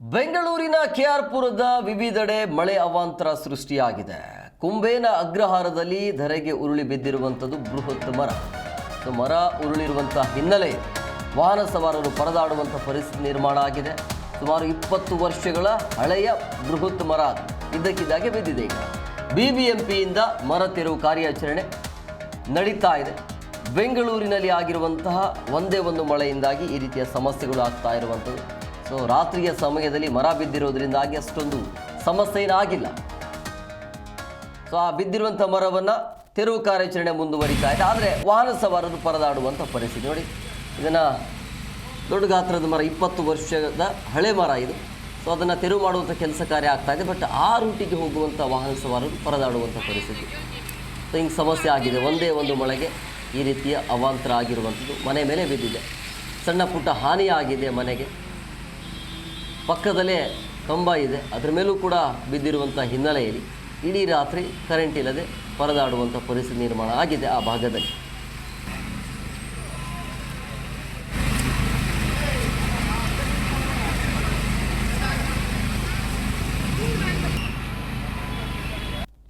ಬೆಂಗಳೂರಿನ ಕೆಆರ್ಪುರದ ವಿವಿಧೆಡೆ ಮಳೆ ಅವಾಂತರ ಸೃಷ್ಟಿಯಾಗಿದೆ. ಕುಂಬೇನ ಅಗ್ರಹಾರದಲ್ಲಿ ಧರೆಗೆ ಉರುಳಿ ಬಿದ್ದಿರುವಂಥದ್ದು ಬೃಹತ್ ಮರ. ಮರ ಉರುಳಿರುವಂಥ ಹಿನ್ನೆಲೆ ವಾಹನ ಸವಾರರು ಪರದಾಡುವಂಥ ಪರಿಸ್ಥಿತಿ ನಿರ್ಮಾಣ ಆಗಿದೆ. ಸುಮಾರು 20 ವರ್ಷಗಳ ಹಳೆಯ ಬೃಹತ್ ಮರ ಇದ್ದಕ್ಕಿದ್ದಾಗೆ ಬಿದ್ದಿದೆ. ಈಗ ಬಿಬಿಎಂಪಿಯಿಂದ ಮರ ತೆರವು ಕಾರ್ಯಾಚರಣೆ ನಡೀತಾ ಇದೆ. ಬೆಂಗಳೂರಿನಲ್ಲಿ ಆಗಿರುವಂತಹ ಒಂದೇ ಒಂದು ಮಳೆಯಿಂದಾಗಿ ಈ ರೀತಿಯ ಸಮಸ್ಯೆಗಳು ಆಗ್ತಾ ಇರುವಂಥದ್ದು. ಸೊ ರಾತ್ರಿಯ ಸಮಯದಲ್ಲಿ ಮರ ಬಿದ್ದಿರೋದ್ರಿಂದಾಗಿ ಅಷ್ಟೊಂದು ಸಮಸ್ಯೆ ಏನಾಗಿಲ್ಲ. ಸೊ ಆ ಬಿದ್ದಿರುವಂಥ ಮರವನ್ನು ತೆರವು ಕಾರ್ಯಾಚರಣೆ ಮುಂದುವರಿತಾ ಇದೆ. ಆದರೆ ವಾಹನ ಸವಾರರು ಪರದಾಡುವಂಥ ಪರಿಸ್ಥಿತಿ ನೋಡಿ. ಇದನ್ನು ದೊಡ್ಡ ಗಾತ್ರದ ಮರ, 20 ವರ್ಷದ ಹಳೆ ಮರ ಇದು. ಸೊ ಅದನ್ನು ತೆರವು ಮಾಡುವಂಥ ಕೆಲಸ ಕಾರ್ಯ ಆಗ್ತಾ ಇದೆ. ಬಟ್ ಆ ರೂಟಿಗೆ ಹೋಗುವಂಥ ವಾಹನ ಸವಾರರು ಪರದಾಡುವಂಥ ಪರಿಸ್ಥಿತಿ. ಸೊ ಹಿಂಗೆ ಸಮಸ್ಯೆ ಆಗಿದೆ. ಒಂದೇ ಒಂದು ಮಳೆಗೆ ಈ ರೀತಿಯ ಅವಾಂತರ ಆಗಿರುವಂಥದ್ದು. ಮನೆ ಮೇಲೆ ಬಿದ್ದಿದೆ. ಸಣ್ಣ ಪುಟ್ಟ ಹಾನಿಯಾಗಿದೆ ಮನೆಗೆ. ಪಕ್ಕದಲ್ಲೇ ಕಂಬ ಇದೆ, ಅದರ ಮೇಲೂ ಕೂಡ ಬಿದ್ದಿರುವಂಥ ಹಿನ್ನೆಲೆಯಲ್ಲಿ ಇಡೀ ರಾತ್ರಿ ಕರೆಂಟ್ ಇಲ್ಲದೆ ಪರದಾಡುವಂಥ ಪರಿಸ್ಥಿತಿ ನಿರ್ಮಾಣ ಆಗಿದೆ ಆ ಭಾಗದಲ್ಲಿ.